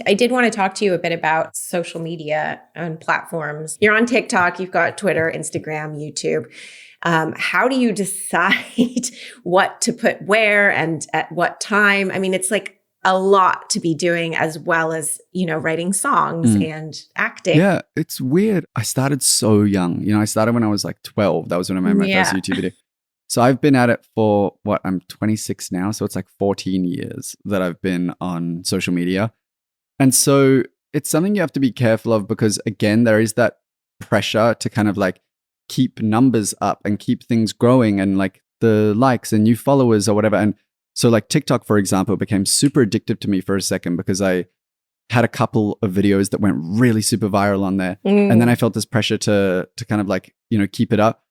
I did want to talk to you a bit about social media and platforms. You're on TikTok, you've got Twitter, Instagram, YouTube. How do you decide what to put where and at what time? I mean, it's like a lot to be doing as well as, writing songs and acting. Yeah, it's weird. I started so young. I started when I was like 12. That was when I made my first YouTube video. So I've been at it for I'm 26 now. So it's like 14 years that I've been on social media. And so it's something you have to be careful of because again, there is that pressure to kind of like keep numbers up and keep things growing and like the likes and new followers or whatever. And so like TikTok, for example, became super addictive to me for a second because I had a couple of videos that went really super viral on there. And then I felt this pressure to kind of like, keep it up.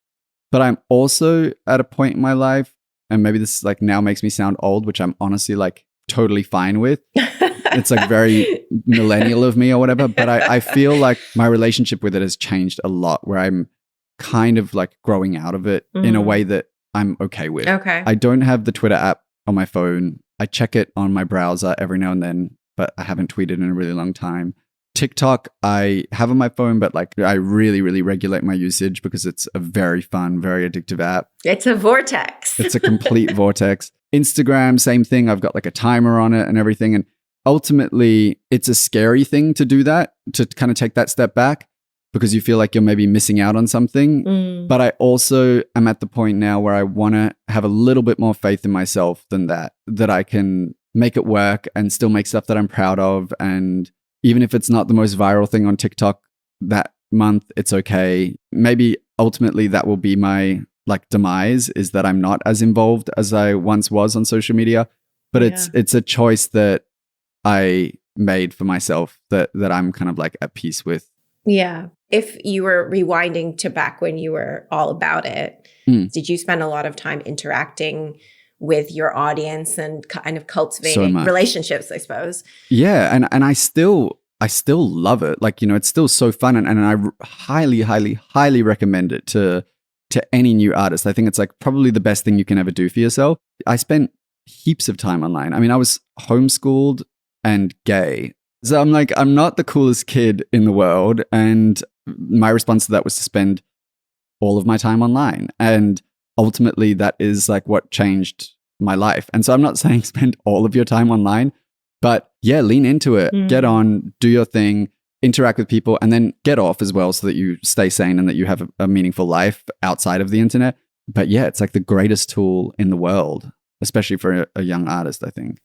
But I'm also at a point in my life, and maybe this like now makes me sound old, which I'm honestly like totally fine with. It's like very millennial of me or whatever. But I feel like my relationship with it has changed a lot where I'm kind of like growing out of it in a way that I'm okay with. Okay. I don't have the Twitter app on my phone. I check it on my browser every now and then, but I haven't tweeted in a really long time. TikTok, I have on my phone, but like I really, really regulate my usage because it's a very fun, very addictive app. It's a vortex. It's a complete vortex. Instagram, same thing. I've got like a timer on it and everything. And ultimately, it's a scary thing to do that, to kind of take that step back because you feel like you're maybe missing out on something. But I also am at the point now where I want to have a little bit more faith in myself than that I can make it work and still make stuff that I'm proud of. And even if it's not the most viral thing on TikTok that month, it's okay. Maybe ultimately that will be my like demise, is that I'm not as involved as I once was on social media. But it's a choice that I made for myself that I'm kind of like at peace with. Yeah. If you were rewinding to back when you were all about it, did you spend a lot of time interacting with your audience and kind of cultivating relationships, I suppose? Yeah. And I still love it. Like, it's still so fun. And I highly, highly, highly recommend it to any new artist. I think it's like probably the best thing you can ever do for yourself. I spent heaps of time online. I mean, I was homeschooled and gay. So I'm like, I'm not the coolest kid in the world. And my response to that was to spend all of my time online. And ultimately, that is like what changed my life. And so I'm not saying spend all of your time online, but yeah, lean into it, get on, do your thing, interact with people, and then get off as well so that you stay sane and that you have a meaningful life outside of the internet. But yeah, it's like the greatest tool in the world, especially for a young artist, I think.